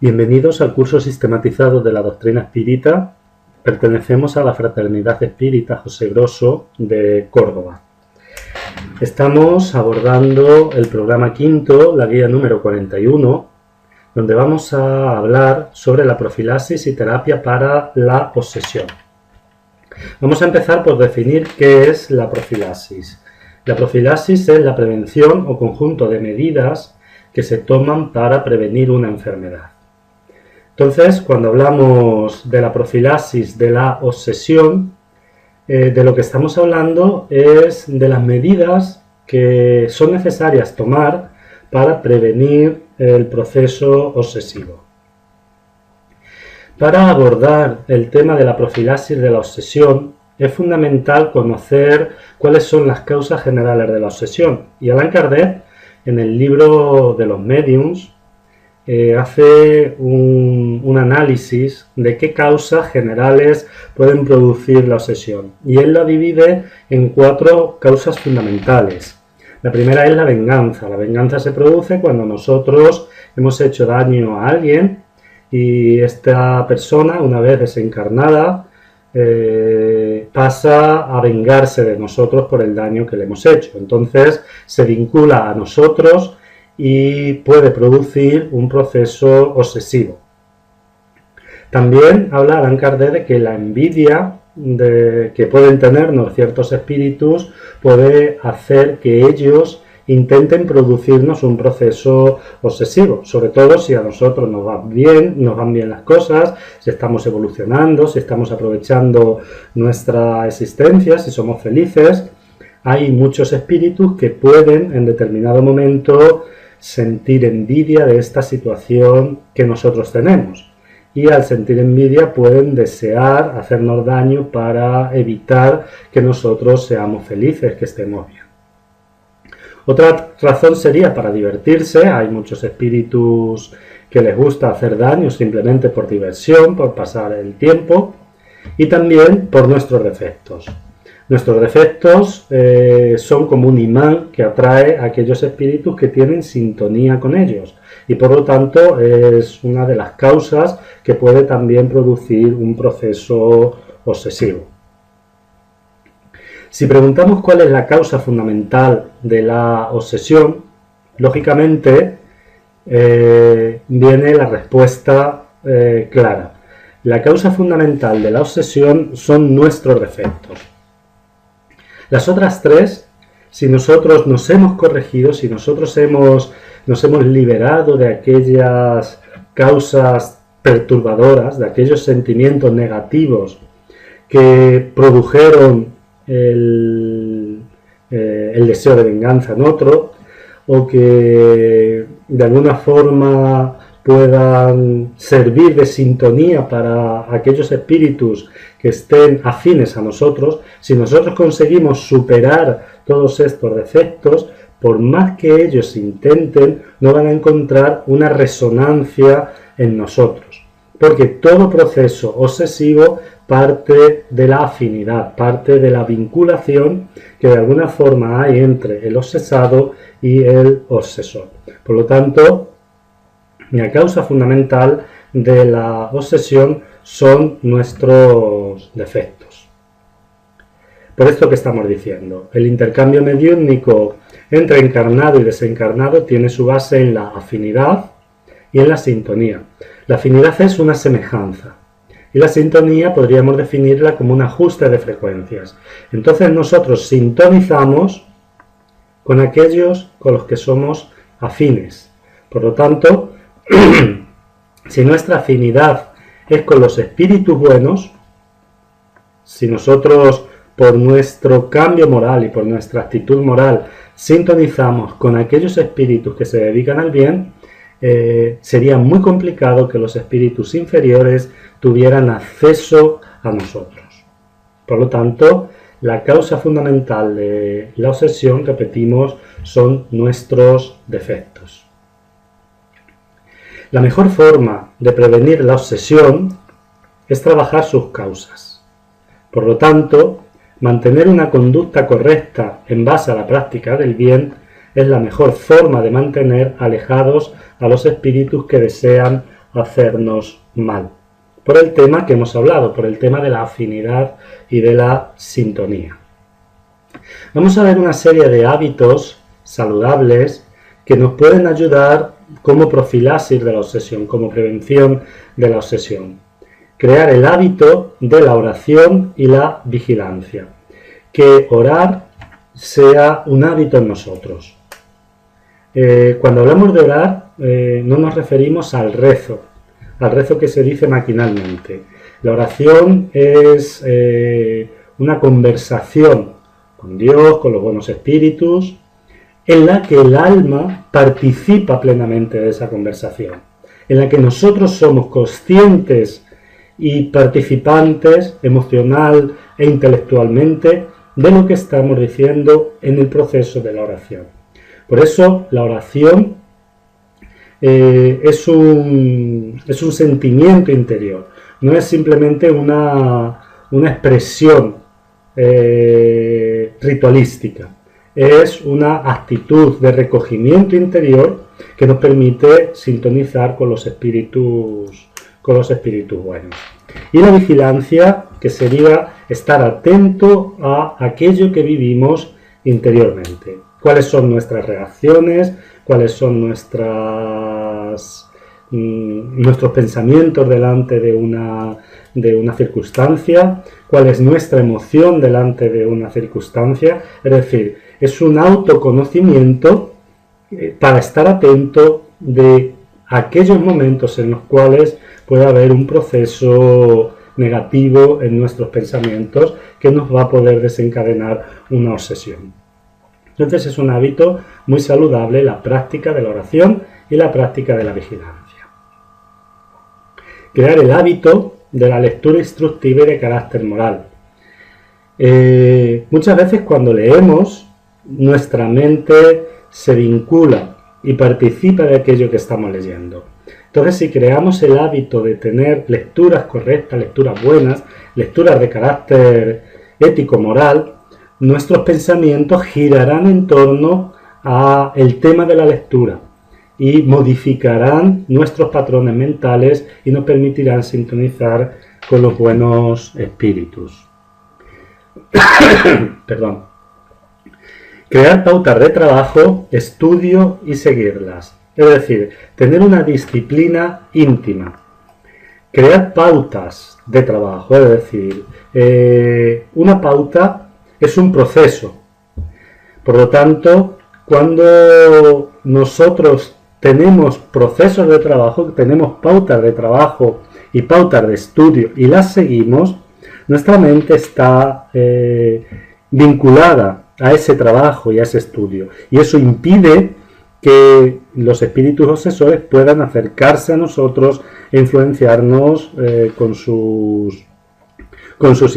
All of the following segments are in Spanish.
Bienvenidos al curso sistematizado de la doctrina espírita. Pertenecemos a la Fraternidad Espírita José Grosso de Córdoba. Estamos abordando el programa quinto, la guía número 41, donde vamos a hablar sobre la profilaxis y terapia para la obsesión. Vamos a empezar por definir qué es la profilaxis. La profilaxis es la prevención o conjunto de medidas que se toman para prevenir una enfermedad. Entonces, cuando hablamos de la profilaxis de la obsesión, de lo que estamos hablando es de las medidas que son necesarias tomar para prevenir el proceso obsesivo. Para abordar el tema de la profilaxis de la obsesión, es fundamental conocer cuáles son las causas generales de la obsesión. Y Allan Kardec, en el libro de los médiums, hace un análisis de qué causas generales pueden producir la obsesión. Y él la divide en 4 causas fundamentales. La primera es la venganza. La venganza se produce cuando nosotros hemos hecho daño a alguien y esta persona, una vez desencarnada, pasa a vengarse de nosotros por el daño que le hemos hecho. Entonces se vincula a nosotros y puede producir un proceso obsesivo. También habla Allan Kardec de que la envidia que pueden tenernos ciertos espíritus puede hacer que ellos intenten producirnos un proceso obsesivo, sobre todo si a nosotros nos van bien las cosas, si estamos evolucionando, si estamos aprovechando nuestra existencia, si somos felices. Hay muchos espíritus que pueden en determinado momento sentir envidia de esta situación que nosotros tenemos. Y al sentir envidia pueden desear hacernos daño para evitar que nosotros seamos felices, que estemos bien. Otra razón sería para divertirse. Hay muchos espíritus que les gusta hacer daño simplemente por diversión, por pasar el tiempo, y también por nuestros defectos. Nuestros defectos son como un imán que atrae a aquellos espíritus que tienen sintonía con ellos y por lo tanto es una de las causas que puede también producir un proceso obsesivo. Si preguntamos cuál es la causa fundamental de la obsesión, lógicamente viene la respuesta clara. La causa fundamental de la obsesión son nuestros defectos. Las otras 3, si nosotros nos hemos corregido, si nosotros nos hemos liberado de aquellas causas perturbadoras, de aquellos sentimientos negativos que produjeron el deseo de venganza en otro, o que de alguna forma puedan servir de sintonía para aquellos espíritus que estén afines a nosotros, si nosotros conseguimos superar todos estos defectos, por más que ellos intenten, no van a encontrar una resonancia en nosotros. Porque todo proceso obsesivo parte de la afinidad, parte de la vinculación que de alguna forma hay entre el obsesado y el obsesor. Por lo tanto, la causa fundamental de la obsesión son nuestros defectos. Por esto que estamos diciendo, el intercambio mediúmnico entre encarnado y desencarnado tiene su base en la afinidad y en la sintonía. La afinidad es una semejanza y la sintonía podríamos definirla como un ajuste de frecuencias. Entonces nosotros sintonizamos con aquellos con los que somos afines. Por lo tanto, si nuestra afinidad es con los espíritus buenos, si nosotros por nuestro cambio moral y por nuestra actitud moral sintonizamos con aquellos espíritus que se dedican al bien, sería muy complicado que los espíritus inferiores tuvieran acceso a nosotros. Por lo tanto, la causa fundamental de la obsesión, repetimos, son nuestros defectos. La mejor forma de prevenir la obsesión es trabajar sus causas. Por lo tanto, mantener una conducta correcta en base a la práctica del bien es la mejor forma de mantener alejados a los espíritus que desean hacernos mal. Por el tema que hemos hablado, por el tema de la afinidad y de la sintonía. Vamos a ver una serie de hábitos saludables que nos pueden ayudar como profilaxis de la obsesión, como prevención de la obsesión. Crear el hábito de la oración y la vigilancia. Que orar sea un hábito en nosotros. Cuando hablamos de orar, no nos referimos al rezo que se dice maquinalmente. La oración es una conversación con Dios, con los buenos espíritus, en la que el alma participa plenamente de esa conversación, en la que nosotros somos conscientes y participantes emocional e intelectualmente de lo que estamos diciendo en el proceso de la oración. Por eso la oración es un sentimiento interior, no es simplemente una expresión ritualística, es una actitud de recogimiento interior que nos permite sintonizar con los espíritus buenos. Y la vigilancia, que sería estar atento a aquello que vivimos interiormente. ¿Cuáles son nuestras reacciones? ¿Cuáles son nuestros pensamientos delante de una circunstancia? ¿Cuál es nuestra emoción delante de una circunstancia? Es decir, es un autoconocimiento para estar atento de aquellos momentos en los cuales puede haber un proceso negativo en nuestros pensamientos que nos va a poder desencadenar una obsesión. Entonces es un hábito muy saludable la práctica de la oración y la práctica de la vigilancia. Crear el hábito de la lectura instructiva y de carácter moral. Muchas veces cuando leemos, nuestra mente se vincula y participa de aquello que estamos leyendo. Entonces, si creamos el hábito de tener lecturas correctas, lecturas buenas, lecturas de carácter ético-moral, nuestros pensamientos girarán en torno al tema de la lectura y modificarán nuestros patrones mentales y nos permitirán sintonizar con los buenos espíritus. Perdón. Crear pautas de trabajo, estudio y seguirlas. Es decir, tener una disciplina íntima. Crear pautas de trabajo, es decir, una pauta es un proceso. Por lo tanto, cuando nosotros tenemos procesos de trabajo, tenemos pautas de trabajo y pautas de estudio y las seguimos, nuestra mente está vinculada a ese trabajo y a ese estudio. Y eso impide que los espíritus obsesores puedan acercarse a nosotros e influenciarnos con sus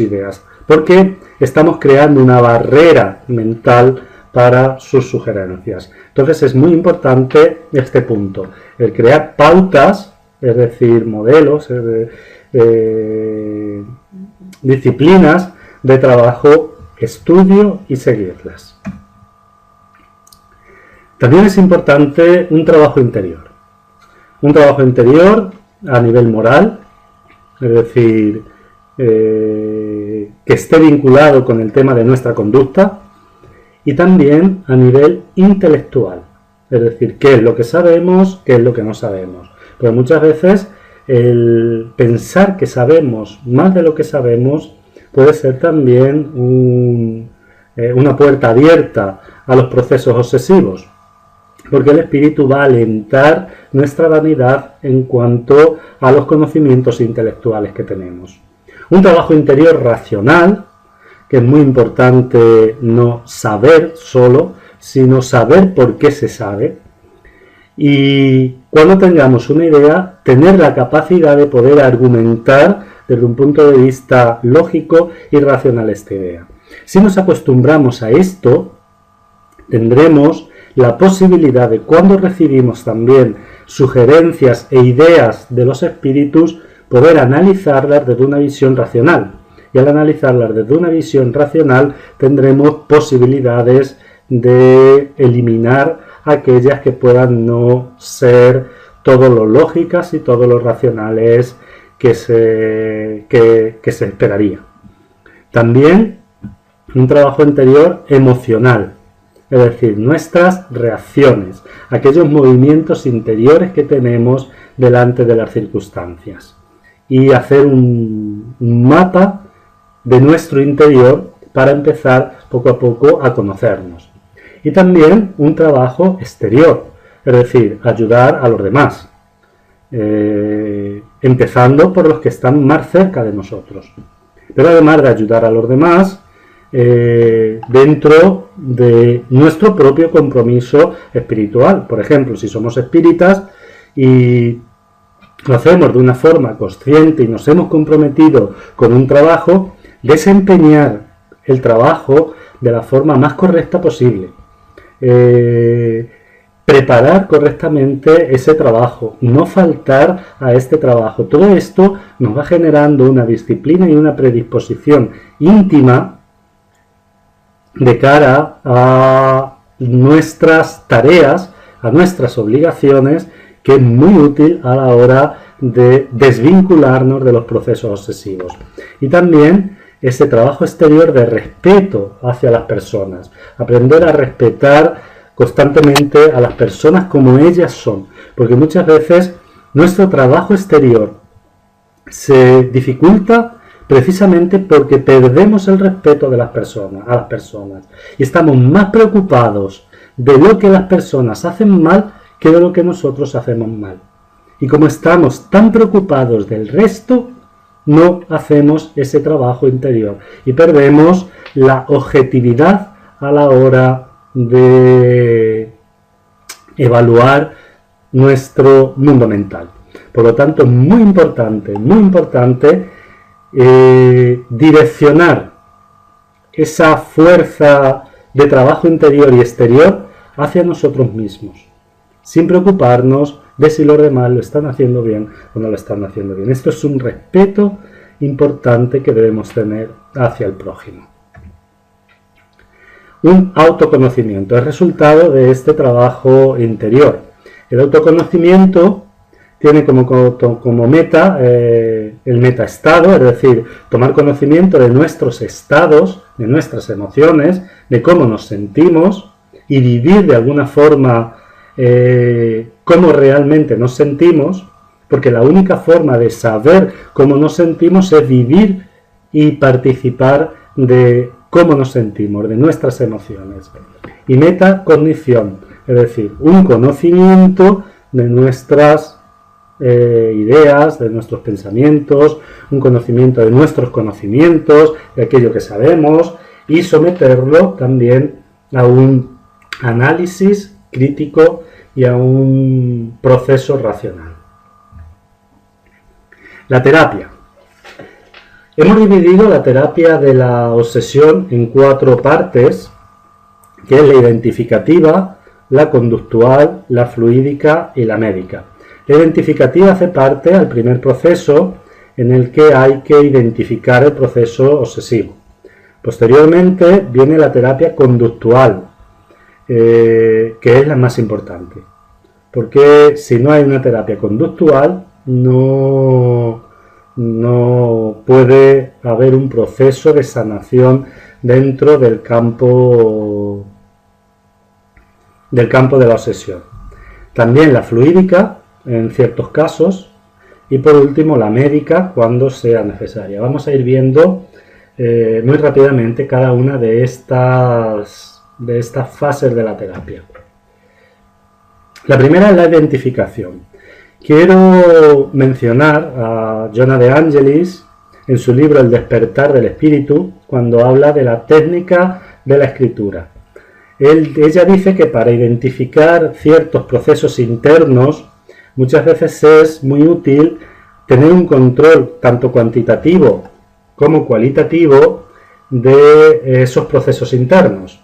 ideas. Porque estamos creando una barrera mental para sus sugerencias. Entonces es muy importante este punto, el crear pautas, es decir, modelos, disciplinas de trabajo, estudio y seguirlas. También es importante un trabajo interior a nivel moral, es decir, que esté vinculado con el tema de nuestra conducta, y también a nivel intelectual, es decir, qué es lo que sabemos, qué es lo que no sabemos. Porque muchas veces el pensar que sabemos más de lo que sabemos puede ser también una puerta abierta a los procesos obsesivos, porque el espíritu va a alentar nuestra vanidad en cuanto a los conocimientos intelectuales que tenemos. Un trabajo interior racional, que es muy importante no saber solo, sino saber por qué se sabe. Y cuando tengamos una idea, tener la capacidad de poder argumentar desde un punto de vista lógico y racional esta idea. Si nos acostumbramos a esto, tendremos la posibilidad de, cuando recibimos también sugerencias e ideas de los espíritus, poder analizarlas desde una visión racional. Y al analizarlas desde una visión racional tendremos posibilidades de eliminar aquellas que puedan no ser todo lo lógicas y todo lo racionales que se esperaría. También un trabajo interior emocional, es decir, nuestras reacciones, aquellos movimientos interiores que tenemos delante de las circunstancias, y hacer un mapa de nuestro interior para empezar poco a poco a conocernos. Y también un trabajo exterior, es decir, ayudar a los demás, empezando por los que están más cerca de nosotros. Pero además de ayudar a los demás, dentro de nuestro propio compromiso espiritual. Por ejemplo, si somos espíritas y lo hacemos de una forma consciente y nos hemos comprometido con un trabajo, desempeñar el trabajo de la forma más correcta posible. Preparar correctamente ese trabajo, no faltar a este trabajo. Todo esto nos va generando una disciplina y una predisposición íntima de cara a nuestras tareas, a nuestras obligaciones, que es muy útil a la hora de desvincularnos de los procesos obsesivos. Y también ese trabajo exterior de respeto hacia las personas, aprender a respetar constantemente a las personas como ellas son, porque muchas veces nuestro trabajo exterior se dificulta precisamente porque perdemos el respeto de las personas, a las personas, y estamos más preocupados de lo que las personas hacen mal que de lo que nosotros hacemos mal. Y como estamos tan preocupados del resto, no hacemos ese trabajo interior y perdemos la objetividad a la hora de evaluar nuestro mundo mental. Por lo tanto, es muy importante direccionar esa fuerza de trabajo interior y exterior hacia nosotros mismos, sin preocuparnos de si los demás lo están haciendo bien o no lo están haciendo bien. Esto es un respeto importante que debemos tener hacia el prójimo. Un autoconocimiento es resultado de este trabajo interior. El autoconocimiento tiene como meta el metaestado, es decir, tomar conocimiento de nuestros estados, de nuestras emociones, de cómo nos sentimos y vivir de alguna forma cómo realmente nos sentimos, porque la única forma de saber cómo nos sentimos es vivir y participar de cómo nos sentimos, de nuestras emociones. Y metacognición, es decir, un conocimiento de nuestras ideas, de nuestros pensamientos, un conocimiento de nuestros conocimientos, de aquello que sabemos, y someterlo también a un análisis crítico y a un proceso racional. La terapia. Hemos dividido la terapia de la obsesión en 4 partes, que es la identificativa, la conductual, la fluídica y la médica. La identificativa hace parte al primer proceso, en el que hay que identificar el proceso obsesivo. Posteriormente viene la terapia conductual, que es la más importante, porque si no hay una terapia conductual no puede haber un proceso de sanación dentro del campo de la obsesión. También la fluídica en ciertos casos, y por último la médica cuando sea necesaria. Vamos a ir viendo muy rápidamente cada una de estas fases de la terapia. La primera es la identificación. Quiero mencionar a Jonah de Angelis en su libro El despertar del espíritu, cuando habla de la técnica de la escritura. Ella dice que para identificar ciertos procesos internos muchas veces es muy útil tener un control tanto cuantitativo como cualitativo de esos procesos internos.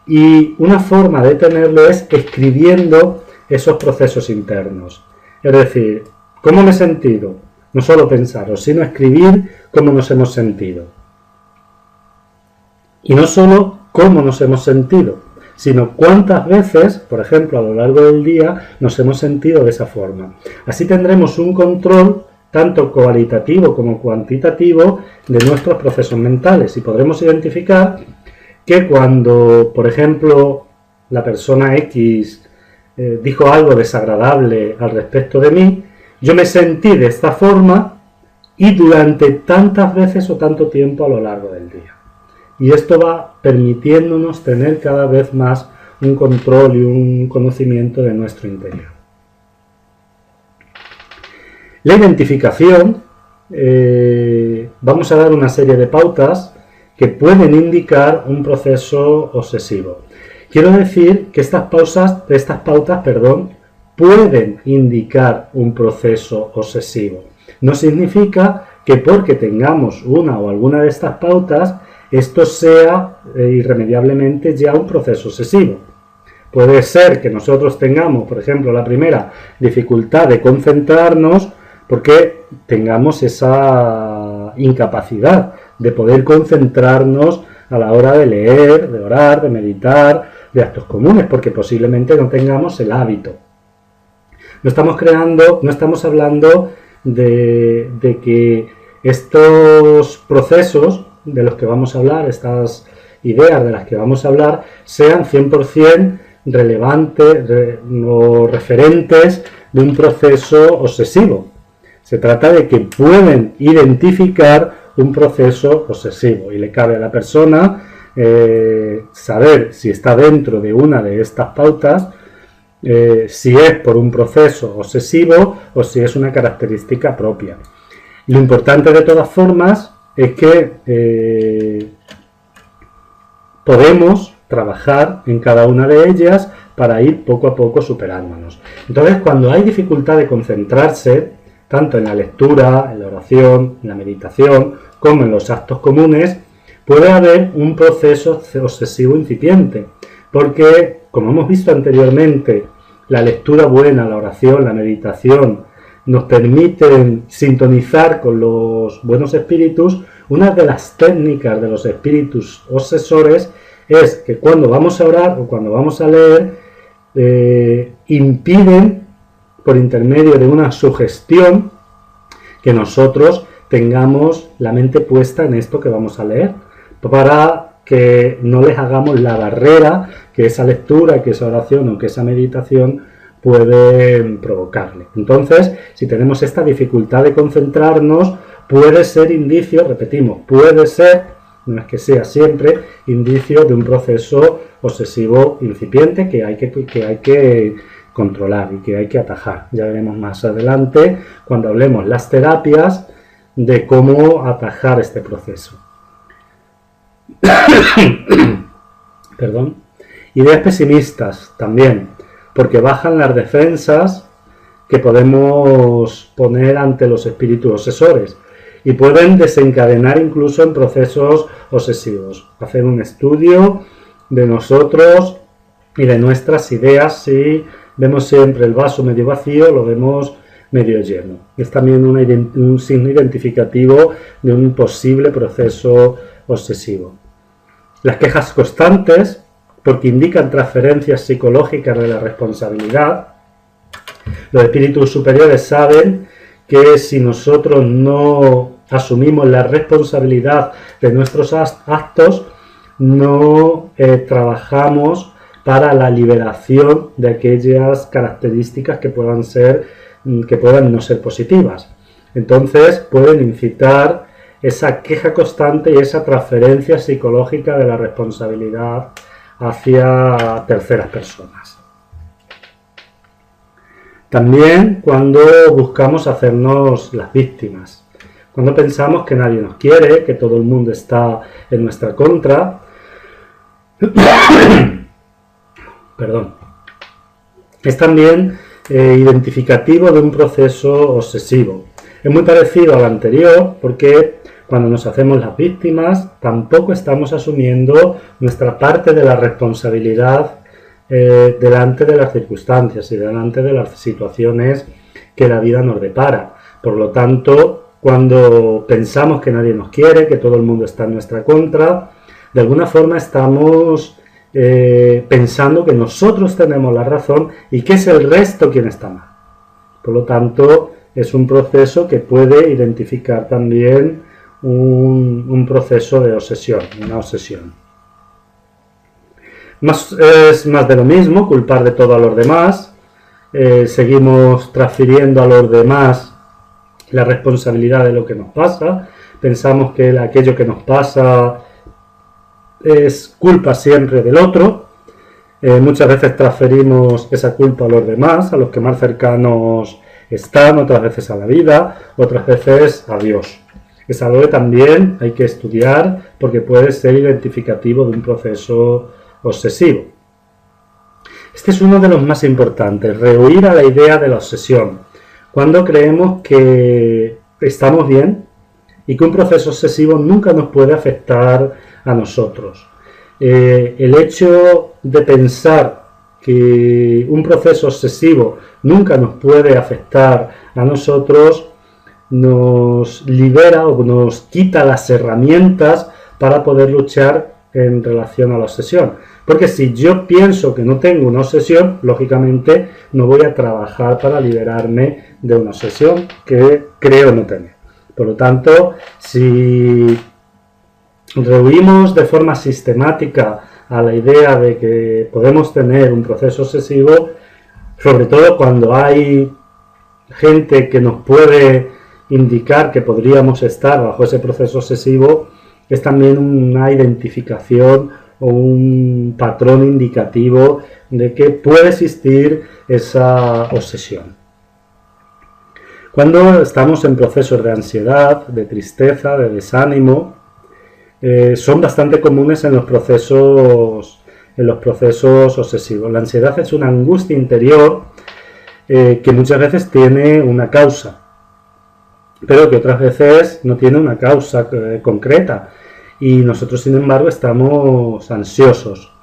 Y una forma de tenerlo es escribiendo esos procesos internos. Es decir, ¿cómo me he sentido? No solo pensarlo, sino escribir cómo nos hemos sentido. Y no solo cómo nos hemos sentido, sino cuántas veces, por ejemplo, a lo largo del día, nos hemos sentido de esa forma. Así tendremos un control tanto cualitativo como cuantitativo de nuestros procesos mentales y podremos identificar que cuando, por ejemplo, la persona X dijo algo desagradable al respecto de mí, yo me sentí de esta forma y durante tantas veces o tanto tiempo a lo largo del día. Y esto va permitiéndonos tener cada vez más un control y un conocimiento de nuestro interior. La identificación, vamos a dar una serie de pautas que pueden indicar un proceso obsesivo. Quiero decir que estas pautas, pueden indicar un proceso obsesivo. No significa que porque tengamos una o alguna de estas pautas, esto sea irremediablemente ya un proceso obsesivo. Puede ser que nosotros tengamos, por ejemplo, la primera, dificultad de concentrarnos porque tengamos esa incapacidad de poder concentrarnos a la hora de leer, de orar, de meditar, de actos comunes, porque posiblemente no tengamos el hábito. No estamos hablando de que estos procesos de los que vamos a hablar, estas ideas de las que vamos a hablar, sean 100% relevantes o referentes de un proceso obsesivo. Se trata de que pueden identificar un proceso obsesivo y le cabe a la persona saber si está dentro de una de estas pautas, si es por un proceso obsesivo o si es una característica propia. Lo importante de todas formas es que podemos trabajar en cada una de ellas para ir poco a poco superándonos. Entonces, cuando hay dificultad de concentrarse, tanto en la lectura, en la oración, en la meditación, como en los actos comunes, puede haber un proceso obsesivo incipiente, porque, como hemos visto anteriormente, la lectura buena, la oración, la meditación, nos permiten sintonizar con los buenos espíritus. Una de las técnicas de los espíritus obsesores es que cuando vamos a orar o cuando vamos a leer, impiden, por intermedio de una sugestión, que nosotros tengamos la mente puesta en esto que vamos a leer, para que no les hagamos la barrera que esa lectura, que esa oración o que esa meditación pueden provocarle. Entonces, si tenemos esta dificultad de concentrarnos, puede ser indicio, repetimos, puede ser, no es que sea siempre, indicio de un proceso obsesivo incipiente que hay que controlar y que hay que atajar. Ya veremos más adelante, cuando hablemos las terapias, de cómo atajar este proceso. Perdón. Ideas pesimistas también, porque bajan las defensas que podemos poner ante los espíritus obsesores y pueden desencadenar incluso en procesos obsesivos. Hacer un estudio de nosotros y de nuestras ideas, si vemos siempre el vaso medio vacío, lo vemos medio lleno. Es también un signo identificativo de un posible proceso obsesivo. Las quejas constantes, porque indican transferencias psicológicas de la responsabilidad. Los espíritus superiores saben que si nosotros no asumimos la responsabilidad de nuestros actos, no trabajamos para la liberación de aquellas características que puedan no ser positivas. Entonces pueden incitar esa queja constante y esa transferencia psicológica de la responsabilidad hacia terceras personas. También cuando buscamos hacernos las víctimas, cuando pensamos que nadie nos quiere, que todo el mundo está en nuestra contra. Perdón. Es también identificativo de un proceso obsesivo. Es muy parecido al anterior porque cuando nos hacemos las víctimas tampoco estamos asumiendo nuestra parte de la responsabilidad delante de las circunstancias y delante de las situaciones que la vida nos depara. Por lo tanto, cuando pensamos que nadie nos quiere, que todo el mundo está en nuestra contra, de alguna forma estamos pensando que nosotros tenemos la razón y que es el resto quien está mal. Por lo tanto, es un proceso que puede identificar también un proceso de obsesión, una obsesión. Es más de lo mismo, culpar de todo a los demás. Seguimos transfiriendo a los demás la responsabilidad de lo que nos pasa. Pensamos que aquello que nos pasa es culpa siempre del otro. Muchas veces transferimos esa culpa a los demás, a los que más cercanos están, otras veces a la vida, otras veces a Dios. Es algo que también hay que estudiar porque puede ser identificativo de un proceso obsesivo. Este es uno de los más importantes, rehuir a la idea de la obsesión. Cuando creemos que estamos bien y que un proceso obsesivo nunca nos puede afectar a nosotros. El hecho de pensar que un proceso obsesivo nunca nos puede afectar a nosotros nos libera o nos quita las herramientas para poder luchar en relación a la obsesión. Porque si yo pienso que no tengo una obsesión, lógicamente no voy a trabajar para liberarme de una obsesión que creo no tener. Por lo tanto, si rehuimos de forma sistemática a la idea de que podemos tener un proceso obsesivo, sobre todo cuando hay gente que nos puede indicar que podríamos estar bajo ese proceso obsesivo, es también una identificación o un patrón indicativo de que puede existir esa obsesión. Cuando estamos en procesos de ansiedad, de tristeza, de desánimo, son bastante comunes en los procesos obsesivos. La ansiedad es una angustia interior que muchas veces tiene una causa, pero que otras veces no tiene una causa concreta y nosotros, sin embargo, estamos ansiosos.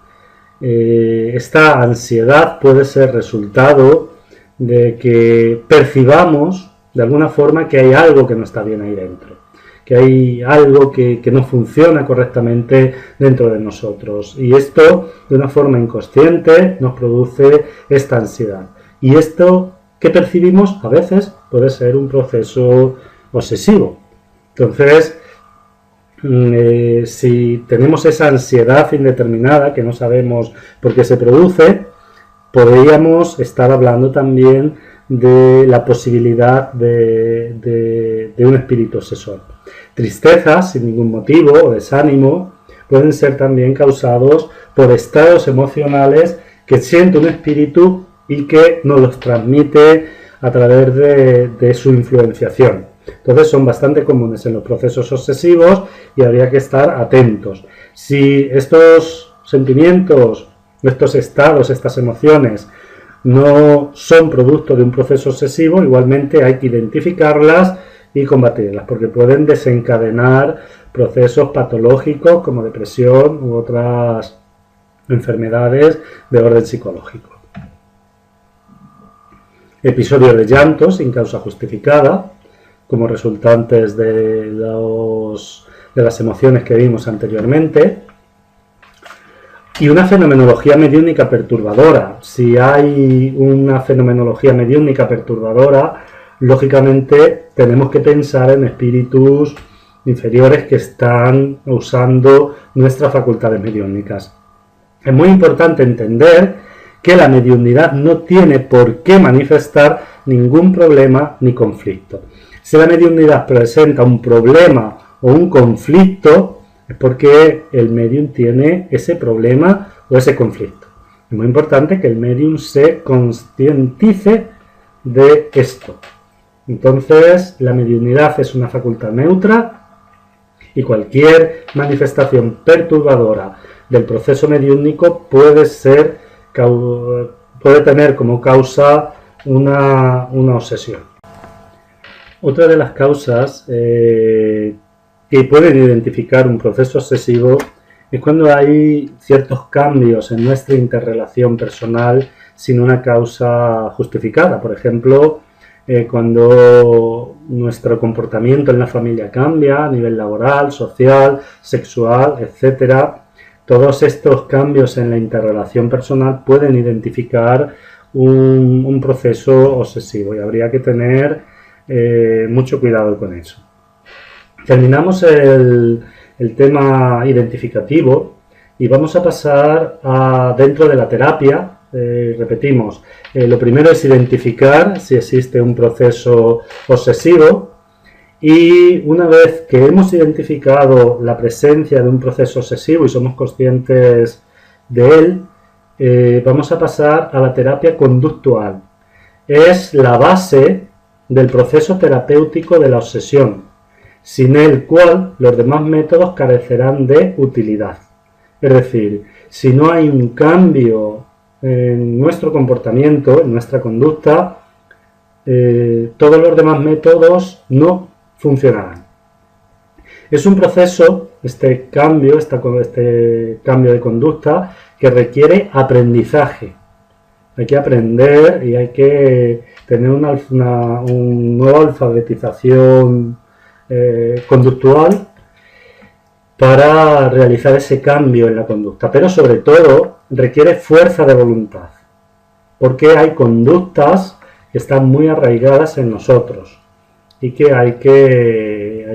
Esta ansiedad puede ser resultado de que percibamos de alguna forma que hay algo que no está bien ahí dentro, que hay algo que no funciona correctamente dentro de nosotros, y esto de una forma inconsciente nos produce esta ansiedad, y esto que percibimos a veces puede ser un proceso obsesivo. Entonces, si tenemos esa ansiedad indeterminada que no sabemos por qué se produce, podríamos estar hablando también de la posibilidad de un espíritu obsesor. Tristezas sin ningún motivo o desánimo pueden ser también causados por estados emocionales que siente un espíritu y que nos los transmite a través de su influenciación. Entonces son bastante comunes en los procesos obsesivos y habría que estar atentos. Si estos sentimientos, estos estados, estas emociones no son producto de un proceso obsesivo, igualmente hay que identificarlas y combatirlas, porque pueden desencadenar procesos patológicos como depresión u otras enfermedades de orden psicológico. Episodios de llanto sin causa justificada, como resultantes de las emociones que vimos anteriormente. Y una fenomenología mediúnica perturbadora. Si hay una fenomenología mediúnica perturbadora, lógicamente tenemos que pensar en espíritus inferiores que están usando nuestras facultades mediúnicas. Es muy importante entender que la mediunidad no tiene por qué manifestar ningún problema ni conflicto. Si la mediunidad presenta un problema o un conflicto, es porque el medium tiene ese problema o ese conflicto. Es muy importante que el medium se conscientice de esto. Entonces, la mediunidad es una facultad neutra y cualquier manifestación perturbadora del proceso mediúnico puede tener como causa una obsesión. Otra de las causas que pueden identificar un proceso obsesivo es cuando hay ciertos cambios en nuestra interrelación personal sin una causa justificada. Por ejemplo, cuando nuestro comportamiento en la familia cambia a nivel laboral, social, sexual, etc. todos estos cambios en la interrelación personal pueden identificar un proceso obsesivo y habría que tener mucho cuidado con eso. Terminamos el tema identificativo y vamos a pasar a dentro de la terapia. Repetimos, lo primero es identificar si existe un proceso obsesivo y una vez que hemos identificado la presencia de un proceso obsesivo y somos conscientes de él, vamos a pasar a la terapia conductual. Es la base del proceso terapéutico de la obsesión, sin el cual los demás métodos carecerán de utilidad. Es decir, si no hay un cambio en nuestro comportamiento, en nuestra conducta, todos los demás métodos no funcionarán. Es un proceso, este cambio de conducta, que requiere aprendizaje. Hay que aprender y hay que tener una nueva alfabetización conductual para realizar ese cambio en la conducta, pero sobre todo requiere fuerza de voluntad, porque hay conductas que están muy arraigadas en nosotros y que hay que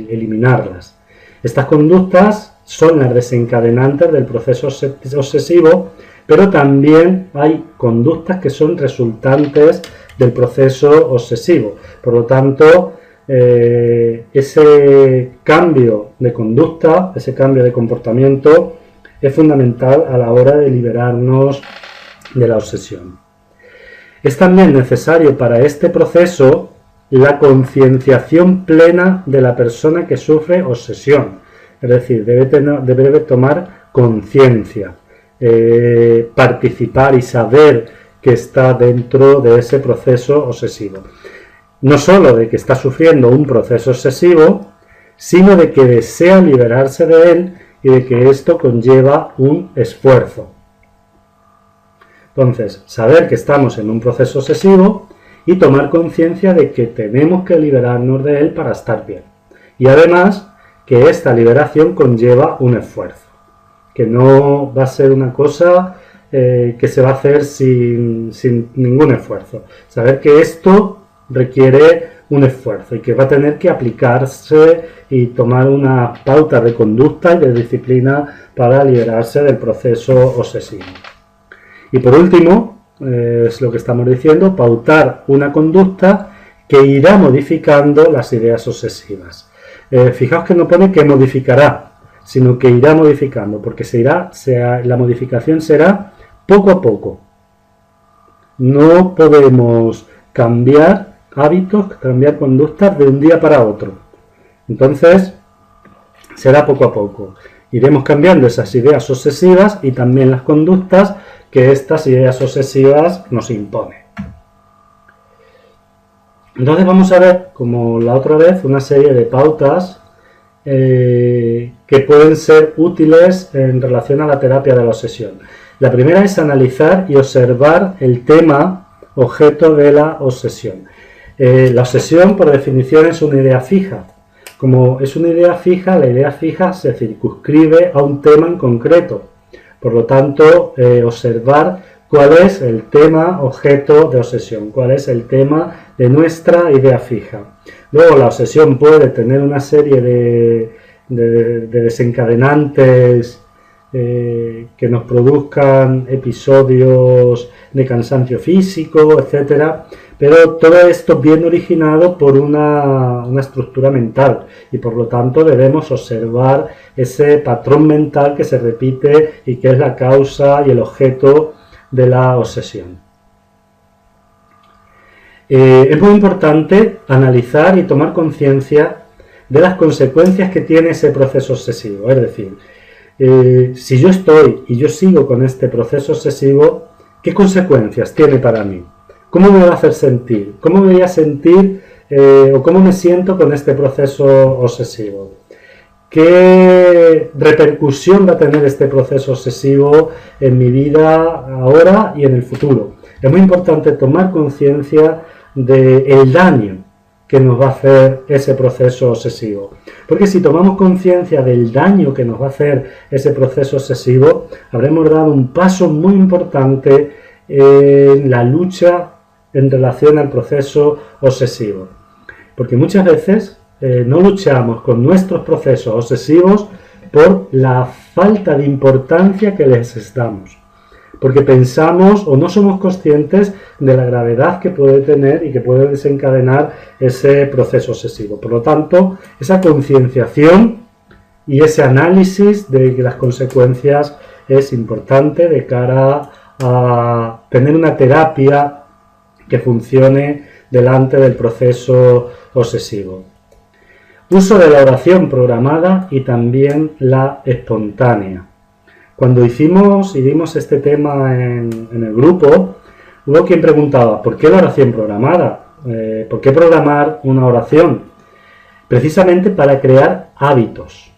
eliminarlas. Estas conductas son las desencadenantes del proceso obsesivo, pero también hay conductas que son resultantes del proceso obsesivo. Por lo tanto, ese cambio de conducta, ese cambio de comportamiento es fundamental a la hora de liberarnos de la obsesión. Es también necesario para este proceso la concienciación plena de la persona que sufre obsesión, es decir, debe tomar conciencia, participar y saber que está dentro de ese proceso obsesivo. No solo de que está sufriendo un proceso obsesivo, sino de que desea liberarse de él y de que esto conlleva un esfuerzo. Entonces, saber que estamos en un proceso obsesivo y tomar conciencia de que tenemos que liberarnos de él para estar bien. Y además, que esta liberación conlleva un esfuerzo, que no va a ser una cosa que se va a hacer sin ningún esfuerzo. Saber que esto requiere un esfuerzo y que va a tener que aplicarse y tomar una pauta de conducta y de disciplina para liberarse del proceso obsesivo. Y por último, es lo que estamos diciendo, pautar una conducta que irá modificando las ideas obsesivas. Fijaos que no pone que modificará, sino que irá modificando, porque la modificación será poco a poco. No podemos cambiar hábitos, cambiar conductas de un día para otro. Entonces, será poco a poco. Iremos cambiando esas ideas obsesivas y también las conductas que estas ideas obsesivas nos imponen. Entonces vamos a ver, como la otra vez, una serie de pautas que pueden ser útiles en relación a la terapia de la obsesión. La primera es analizar y observar el tema objeto de la obsesión. La obsesión, por definición, es una idea fija. Como es una idea fija, la idea fija se circunscribe a un tema en concreto. Por lo tanto, observar cuál es el tema objeto de obsesión, cuál es el tema de nuestra idea fija. Luego, la obsesión puede tener una serie de desencadenantes que nos produzcan episodios de cansancio físico, etcétera, pero todo esto viene originado por una estructura mental y por lo tanto debemos observar ese patrón mental que se repite y que es la causa y el objeto de la obsesión. Es muy importante analizar y tomar conciencia de las consecuencias que tiene ese proceso obsesivo, es decir, si yo estoy y yo sigo con este proceso obsesivo, ¿qué consecuencias tiene para mí? ¿Cómo me va a hacer sentir? ¿Cómo me voy a sentir o cómo me siento con este proceso obsesivo? ¿Qué repercusión va a tener este proceso obsesivo en mi vida ahora y en el futuro? Es muy importante tomar conciencia del daño que nos va a hacer ese proceso obsesivo. Porque si tomamos conciencia del daño que nos va a hacer ese proceso obsesivo, habremos dado un paso muy importante en la lucha en relación al proceso obsesivo. Porque muchas veces no luchamos con nuestros procesos obsesivos por la falta de importancia que les damos. Porque pensamos o no somos conscientes de la gravedad que puede tener y que puede desencadenar ese proceso obsesivo. Por lo tanto, esa concienciación y ese análisis de las consecuencias es importante de cara a tener una terapia que funcione delante del proceso obsesivo. Uso de la oración programada y también la espontánea. Cuando dimos este tema en el grupo, hubo quien preguntaba, ¿por qué la oración programada? ¿Por qué programar una oración? Precisamente para crear hábitos.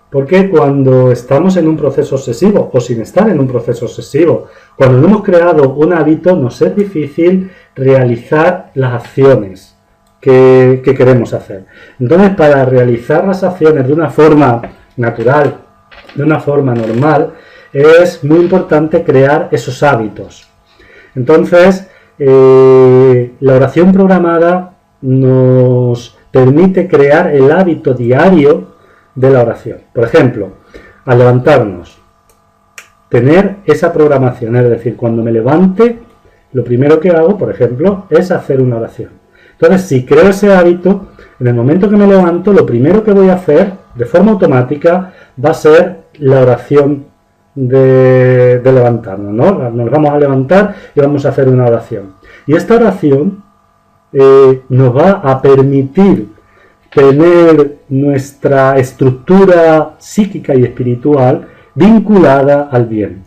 Porque cuando estamos en un proceso obsesivo, o sin estar en un proceso obsesivo, cuando no hemos creado un hábito, nos es difícil realizar las acciones que queremos hacer. Entonces, para realizar las acciones de una forma natural, de una forma normal, es muy importante crear esos hábitos. Entonces, la oración programada nos permite crear el hábito diario de la oración. Por ejemplo, al levantarnos, tener esa programación, es decir, cuando me levante, lo primero que hago, por ejemplo, es hacer una oración. Entonces, si creo ese hábito, en el momento que me levanto, lo primero que voy a hacer, de forma automática, va a ser la oración de levantarnos, ¿no? Nos vamos a levantar y vamos a hacer una oración. Y esta oración nos va a permitir tener nuestra estructura psíquica y espiritual vinculada al bien.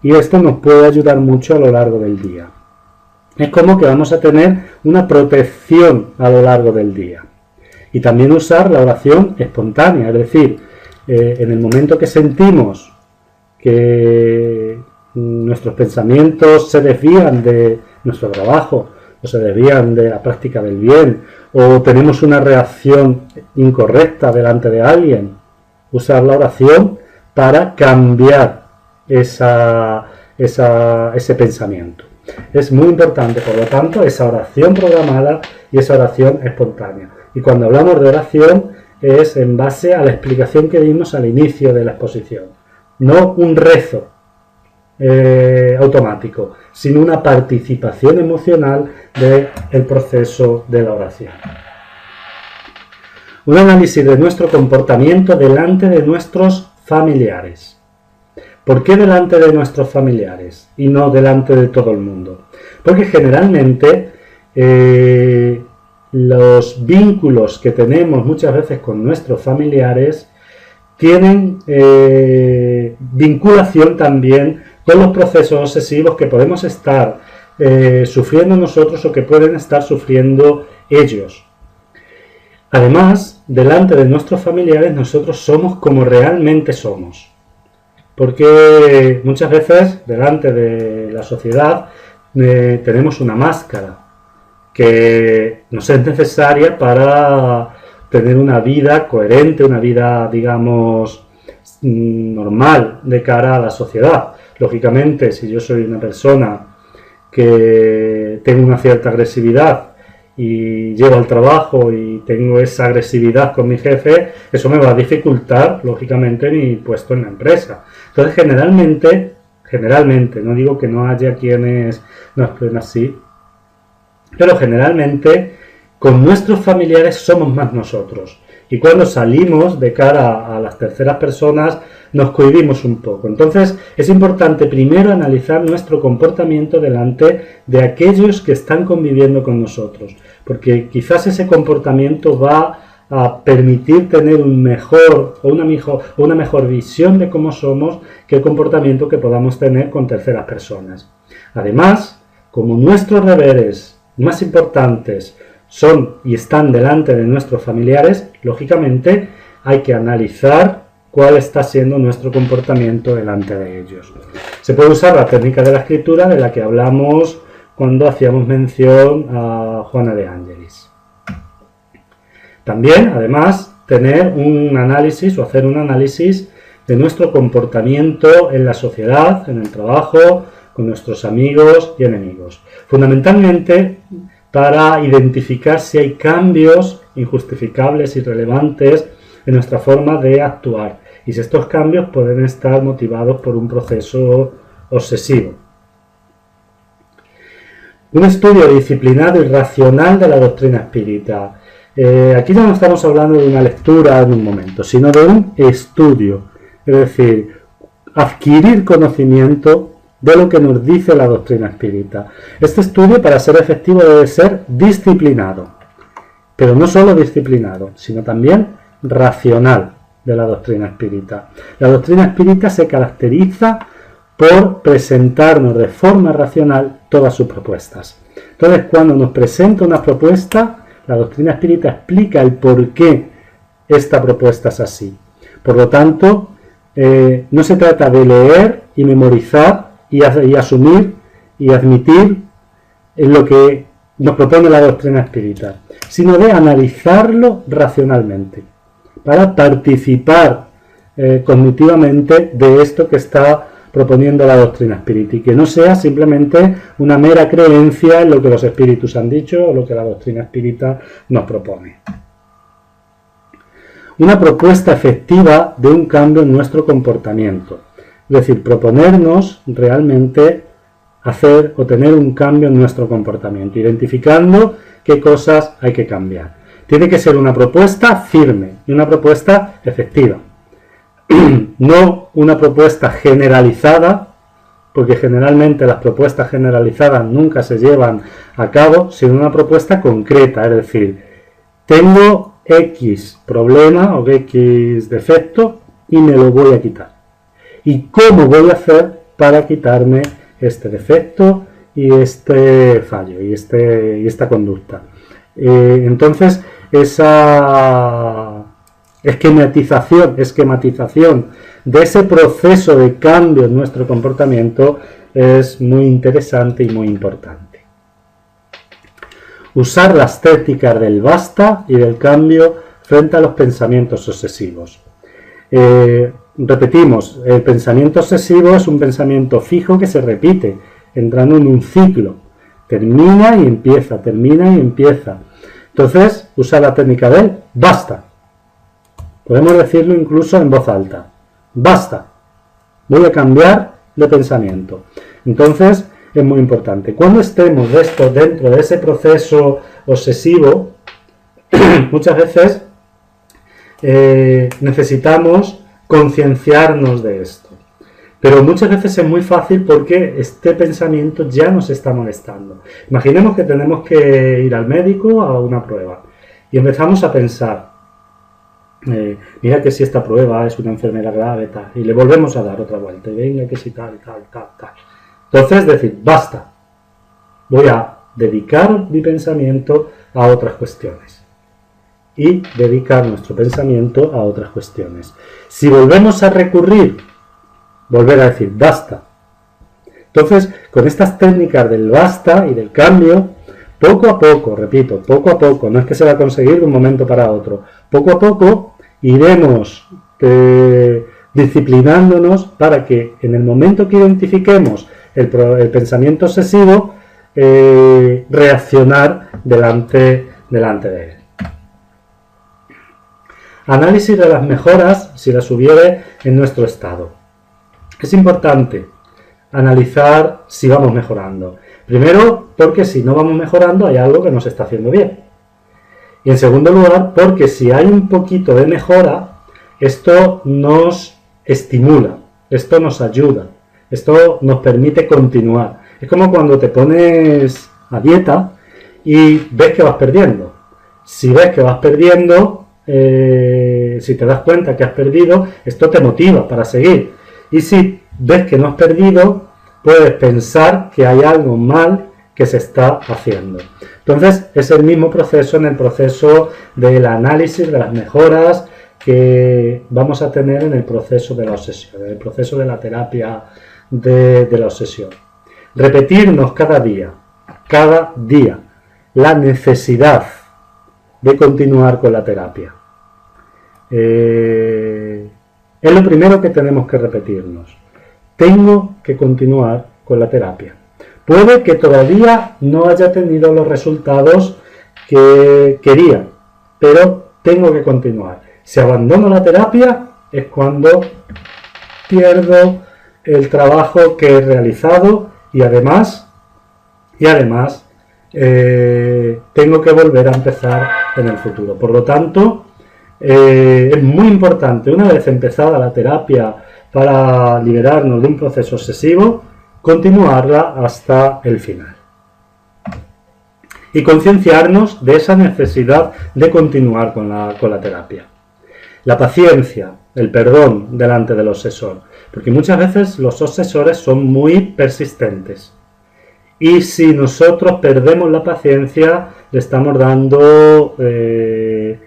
Y esto nos puede ayudar mucho a lo largo del día. Es como que vamos a tener una protección a lo largo del día. Y también usar la oración espontánea, es decir, en el momento que sentimos que nuestros pensamientos se desvían de nuestro trabajo, o se desvían de la práctica del bien, o tenemos una reacción incorrecta delante de alguien, usar la oración para cambiar ese pensamiento. Es muy importante, por lo tanto, esa oración programada y esa oración espontánea. Y cuando hablamos de oración es en base a la explicación que dimos al inicio de la exposición. No un rezo automático, sino una participación emocional del proceso de la oración. Un análisis de nuestro comportamiento delante de nuestros familiares. ¿Por qué delante de nuestros familiares y no delante de todo el mundo? Porque generalmente los vínculos que tenemos muchas veces con nuestros familiares tienen vinculación también con los procesos obsesivos que podemos estar sufriendo nosotros o que pueden estar sufriendo ellos. Además, delante de nuestros familiares nosotros somos como realmente somos. Porque muchas veces delante de la sociedad tenemos una máscara que nos es necesaria para tener una vida coherente, una vida, digamos, normal de cara a la sociedad. Lógicamente, si yo soy una persona que tengo una cierta agresividad y llego al trabajo y tengo esa agresividad con mi jefe, eso me va a dificultar, lógicamente, mi puesto en la empresa. Entonces, generalmente, no digo que no haya quienes no actúen así, pero generalmente con nuestros familiares somos más nosotros. Y cuando salimos de cara a las terceras personas nos cohibimos un poco. Entonces es importante primero analizar nuestro comportamiento delante de aquellos que están conviviendo con nosotros. Porque quizás ese comportamiento va a permitir tener una mejor visión de cómo somos que el comportamiento que podamos tener con terceras personas. Además, como nuestros deberes más importantes son y están delante de nuestros familiares, lógicamente hay que analizar cuál está siendo nuestro comportamiento delante de ellos. Se puede usar la técnica de la escritura de la que hablamos cuando hacíamos mención a Juana de Ángelis. También, además, tener un análisis o hacer un análisis de nuestro comportamiento en la sociedad, en el trabajo, con nuestros amigos y enemigos. Fundamentalmente para identificar si hay cambios injustificables y relevantes en nuestra forma de actuar y si estos cambios pueden estar motivados por un proceso obsesivo. Un estudio disciplinado y racional de la doctrina espírita. Aquí ya no estamos hablando de una lectura en un momento, sino de un estudio, es decir, adquirir conocimiento de lo que nos dice la doctrina espírita. Este estudio, para ser efectivo, debe ser disciplinado, pero no solo disciplinado, sino también racional de la doctrina espírita. La doctrina espírita se caracteriza por presentarnos de forma racional todas sus propuestas. Entonces, cuando nos presenta una propuesta, la doctrina espírita explica el por qué esta propuesta es así. Por lo tanto, no se trata de leer y memorizar y asumir y admitir en lo que nos propone la doctrina espírita, sino de analizarlo racionalmente, para participar cognitivamente de esto que está proponiendo la doctrina espírita y que no sea simplemente una mera creencia en lo que los espíritus han dicho o lo que la doctrina espírita nos propone. Una propuesta efectiva de un cambio en nuestro comportamiento, es decir, proponernos realmente hacer o tener un cambio en nuestro comportamiento, identificando qué cosas hay que cambiar. Tiene que ser una propuesta firme y una propuesta efectiva. No una propuesta generalizada, porque generalmente las propuestas generalizadas nunca se llevan a cabo, sino una propuesta concreta, es decir, tengo X problema o X defecto y me lo voy a quitar. ¿Y cómo voy a hacer para quitarme este defecto y este fallo y esta conducta? Entonces, esa esquematización de ese proceso de cambio en nuestro comportamiento es muy interesante y muy importante. Usar las técnicas del basta y del cambio frente a los pensamientos obsesivos. Repetimos, el pensamiento obsesivo es un pensamiento fijo que se repite, entrando en un ciclo. Termina y empieza, termina y empieza. Entonces, usa la técnica del basta. Podemos decirlo incluso en voz alta. Basta. Voy a cambiar de pensamiento. Entonces, es muy importante. Cuando estemos dentro de ese proceso obsesivo, muchas veces necesitamos concienciarnos de esto. Pero muchas veces es muy fácil porque este pensamiento ya nos está molestando. Imaginemos que tenemos que ir al médico a una prueba y empezamos a pensar, mira que si esta prueba es una enfermedad grave, tal, y le volvemos a dar otra vuelta, y venga que si tal. Entonces decir, basta, voy a dedicar mi pensamiento a otras cuestiones. Y dedicar nuestro pensamiento a otras cuestiones. Si volvemos a recurrir, volver a decir basta. Entonces, con estas técnicas del basta y del cambio, poco a poco, repito, poco a poco, no es que se va a conseguir de un momento para otro, poco a poco iremos disciplinándonos para que en el momento que identifiquemos el pensamiento obsesivo, reaccionar delante de él. Análisis de las mejoras si las hubiere en nuestro estado. Es importante analizar si vamos mejorando. Primero, porque si no vamos mejorando hay algo que no se está haciendo bien. Y en segundo lugar, porque si hay un poquito de mejora, esto nos estimula, esto nos ayuda, esto nos permite continuar. Es como cuando te pones a dieta y ves que vas perdiendo. Si ves que vas perdiendo, si te das cuenta que has perdido, esto te motiva para seguir. Y si ves que no has perdido, puedes pensar que hay algo mal que se está haciendo. Entonces, es el mismo proceso en el proceso del análisis de las mejoras que vamos a tener en el proceso de la obsesión, en el proceso de la terapia de la obsesión. Repetirnos cada día, la necesidad de continuar con la terapia. Es lo primero que tenemos que repetirnos. Tengo que continuar con la terapia. Puede que todavía no haya tenido los resultados que quería, pero tengo que continuar. Si abandono la terapia es cuando pierdo el trabajo que he realizado y además tengo que volver a empezar en el futuro. Por lo tanto, es muy importante, una vez empezada la terapia para liberarnos de un proceso obsesivo, continuarla hasta el final. Y concienciarnos de esa necesidad de continuar con la terapia. La paciencia, el perdón delante del obsesor, porque muchas veces los obsesores son muy persistentes. Y si nosotros perdemos la paciencia, le estamos dando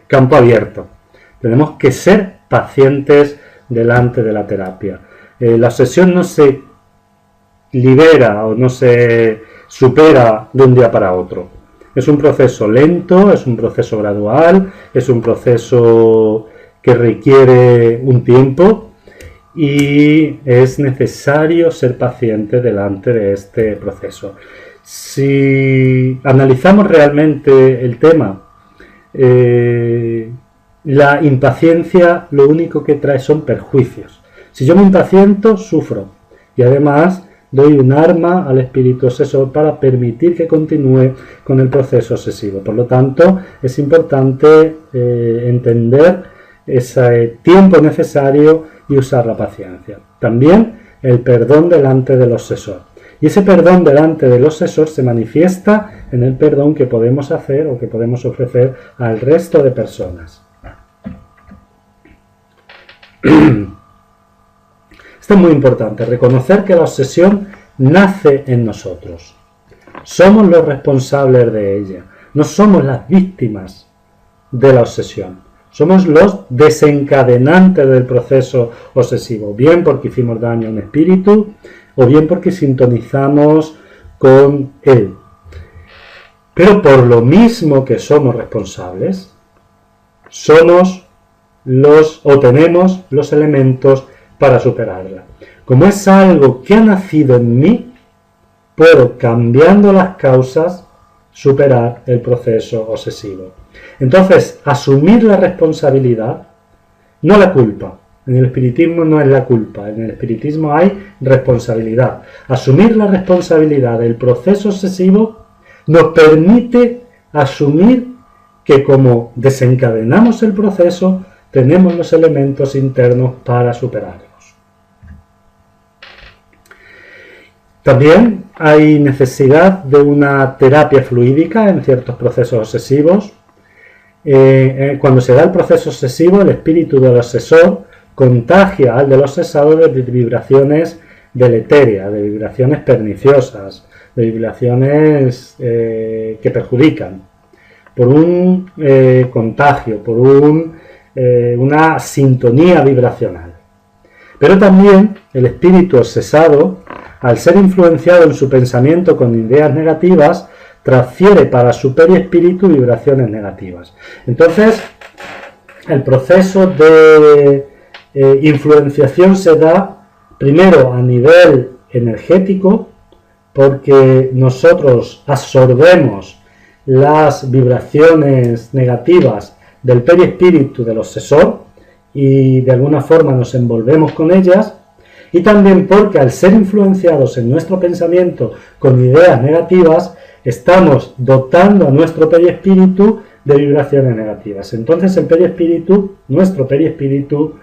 campo abierto. Tenemos que ser pacientes delante de la terapia. La obsesión no se libera o no se supera de un día para otro. Es un proceso lento, es un proceso gradual, es un proceso que requiere un tiempo y es necesario ser paciente delante de este proceso. Si analizamos realmente el tema, la impaciencia lo único que trae son perjuicios. Si yo me impaciento, sufro y además doy un arma al espíritu obsesor para permitir que continúe con el proceso obsesivo. Por lo tanto, es importante entender ese tiempo necesario y usar la paciencia. También el perdón delante del obsesor. Y ese perdón delante del obsesor se manifiesta en el perdón que podemos hacer o que podemos ofrecer al resto de personas. Esto es muy importante, reconocer que la obsesión nace en nosotros. Somos los responsables de ella, no somos las víctimas de la obsesión. Somos los desencadenantes del proceso obsesivo, bien porque hicimos daño a un espíritu o bien porque sintonizamos con él. Pero por lo mismo que somos responsables, tenemos los elementos para superarla. Como es algo que ha nacido en mí, puedo, cambiando las causas, superar el proceso obsesivo. Entonces, asumir la responsabilidad, no la culpa. En el espiritismo no es la culpa, en el espiritismo hay responsabilidad. Asumir la responsabilidad del proceso obsesivo nos permite asumir que como desencadenamos el proceso, tenemos los elementos internos para superarlos. También hay necesidad de una terapia fluídica en ciertos procesos obsesivos. Cuando se da el proceso obsesivo, el espíritu del obsesor contagia al del obsesado de vibraciones deleterias, de vibraciones perniciosas, de vibraciones que perjudican, por un contagio, por una sintonía vibracional. Pero también el espíritu obsesado, al ser influenciado en su pensamiento con ideas negativas, transfiere para su periespíritu vibraciones negativas. Entonces, el proceso de influenciación se da primero a nivel energético, porque nosotros absorbemos las vibraciones negativas del periespíritu del obsesor y de alguna forma nos envolvemos con ellas, y también porque al ser influenciados en nuestro pensamiento con ideas negativas, estamos dotando a nuestro periespíritu de vibraciones negativas. Entonces el periespíritu, nuestro periespíritu,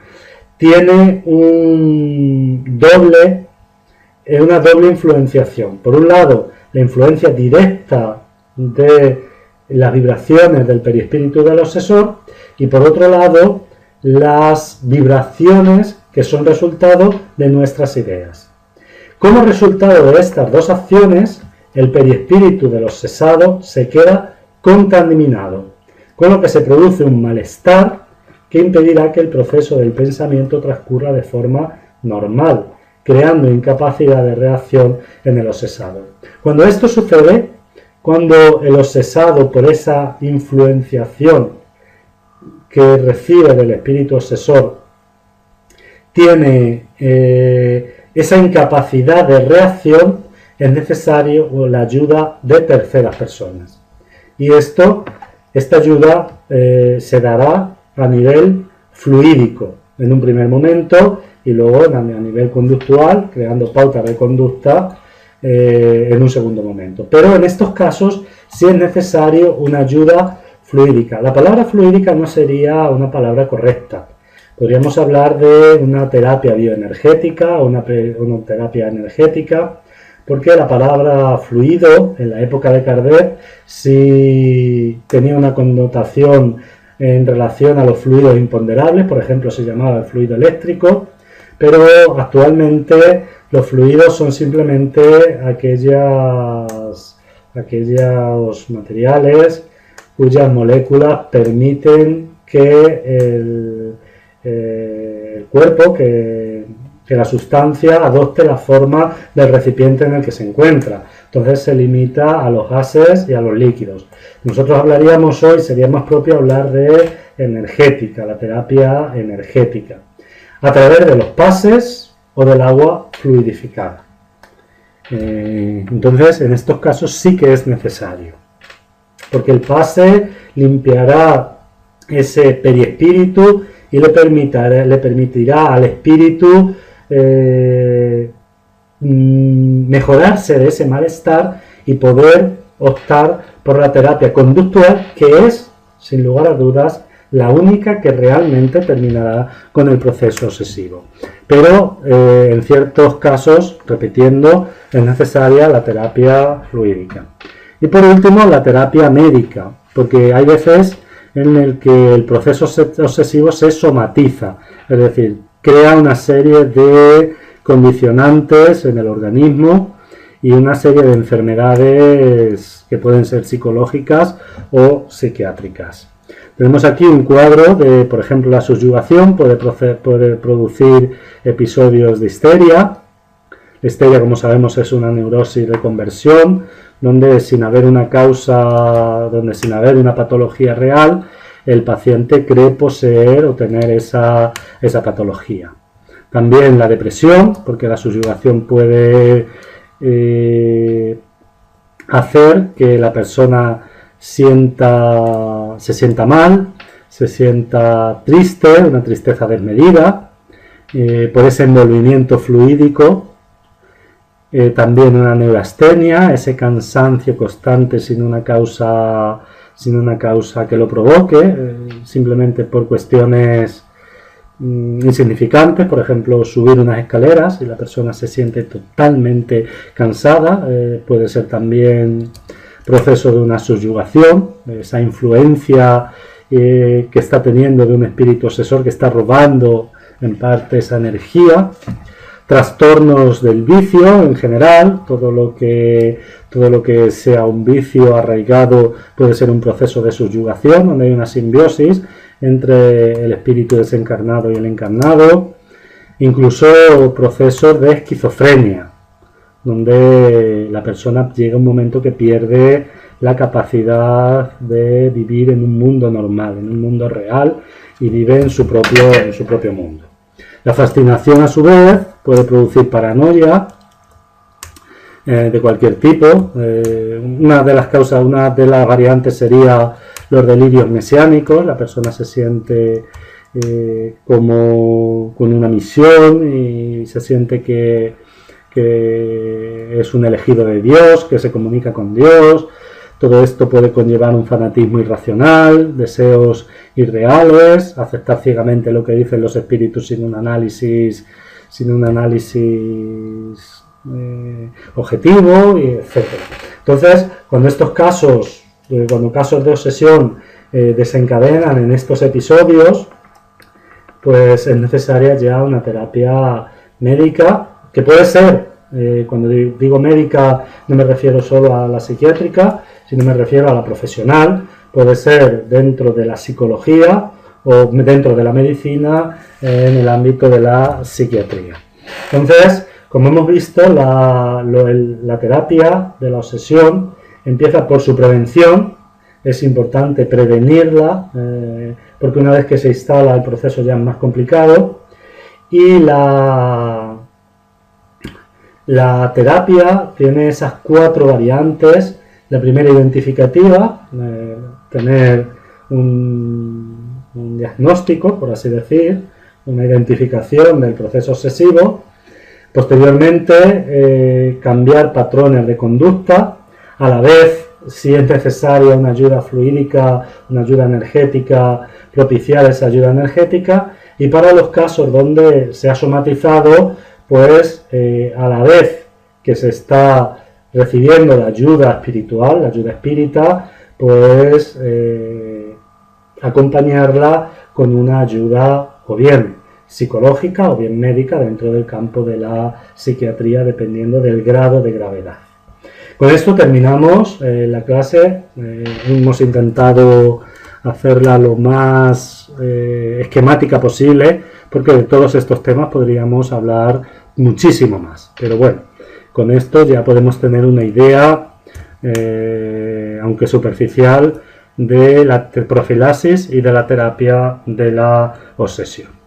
tiene una doble influenciación. Por un lado, la influencia directa de las vibraciones del periespíritu del obsesor, y por otro lado, las vibraciones que son resultado de nuestras ideas. Como resultado de estas dos acciones, el periespíritu del obsesado se queda contaminado, con lo que se produce un malestar que impedirá que el proceso del pensamiento transcurra de forma normal, creando incapacidad de reacción en el obsesado. Cuando esto sucede, cuando el obsesado, por esa influenciación que recibe del espíritu obsesor, tiene esa incapacidad de reacción, es necesario la ayuda de terceras personas. Y esta ayuda se dará a nivel fluídico en un primer momento y luego a nivel conductual, creando pautas de conducta en un segundo momento. Pero en estos casos sí es necesario una ayuda fluídica. La palabra fluídica no sería una palabra correcta. Podríamos hablar de una terapia bioenergética o una terapia energética, porque la palabra fluido en la época de Kardec sí tenía una connotación en relación a los fluidos imponderables, por ejemplo se llamaba el fluido eléctrico, pero actualmente los fluidos son simplemente aquellos materiales cuyas moléculas permiten que el cuerpo, que la sustancia adopte la forma del recipiente en el que se encuentra. Entonces se limita a los gases y a los líquidos. Nosotros hablaríamos hoy, sería más propio hablar de energética, la terapia energética, a través de los pases o del agua fluidificada. Entonces en estos casos sí que es necesario, porque el pase limpiará ese periespíritu y le permitirá al espíritu mejorarse de ese malestar y poder optar por la terapia conductual, que es, sin lugar a dudas, la única que realmente terminará con el proceso obsesivo. Pero en ciertos casos, repitiendo, es necesaria la terapia fluídica. Y por último, la terapia médica, porque hay veces en el que el proceso obsesivo se somatiza, es decir, crea una serie de condicionantes en el organismo y una serie de enfermedades que pueden ser psicológicas o psiquiátricas. Tenemos aquí un cuadro de, por ejemplo, la subyugación puede producir episodios de histeria. La histeria, como sabemos, es una neurosis de conversión, donde sin haber una patología real, el paciente cree poseer o tener esa patología. También la depresión, porque la subyugación puede hacer que la persona se sienta mal, se sienta triste, una tristeza desmedida, por ese envolvimiento fluídico. También una neurastenia, ese cansancio constante sin una causa que lo provoque, simplemente por cuestiones insignificantes, por ejemplo, subir unas escaleras y la persona se siente totalmente cansada. Puede ser también proceso de una subyugación, esa influencia que está teniendo de un espíritu obsesor que está robando en parte esa energía. Trastornos del vicio en general, todo lo que sea un vicio arraigado puede ser un proceso de subyugación, donde hay una simbiosis entre el espíritu desencarnado y el encarnado, incluso procesos de esquizofrenia, donde la persona llega a un momento que pierde la capacidad de vivir en un mundo normal, en un mundo real, y vive en su propio mundo. La fascinación, a su vez, puede producir paranoia de cualquier tipo. Una de las variantes sería los delirios mesiánicos. La persona se siente como con una misión y se siente que es un elegido de Dios, que se comunica con Dios. Todo esto puede conllevar un fanatismo irracional, deseos irreales, aceptar ciegamente lo que dicen los espíritus sin un análisis objetivo, etc. Entonces, cuando casos de obsesión desencadenan en estos episodios, pues es necesaria ya una terapia médica, que puede ser, cuando digo médica no me refiero solo a la psiquiátrica, sino me refiero a la profesional. Puede ser dentro de la psicología o dentro de la medicina, en el ámbito de la psiquiatría. Entonces, como hemos visto, la terapia de la obsesión empieza por su prevención. Es importante prevenirla, porque una vez que se instala el proceso ya es más complicado. Y la terapia tiene esas 4 variantes. La primera, identificativa, tener un diagnóstico, por así decir, una identificación del proceso obsesivo. Posteriormente, cambiar patrones de conducta, a la vez, si es necesaria una ayuda fluídica, una ayuda energética, propiciar esa ayuda energética. Y para los casos donde se ha somatizado, pues a la vez que se está recibiendo la ayuda espiritual, la ayuda espírita, pues acompañarla con una ayuda o bien psicológica o bien médica dentro del campo de la psiquiatría, dependiendo del grado de gravedad. Con esto terminamos la clase. Hemos intentado hacerla lo más esquemática posible, porque de todos estos temas podríamos hablar muchísimo más. Pero bueno, con esto ya podemos tener una idea, aunque superficial, de la profilaxis y de la terapia de la obsesión.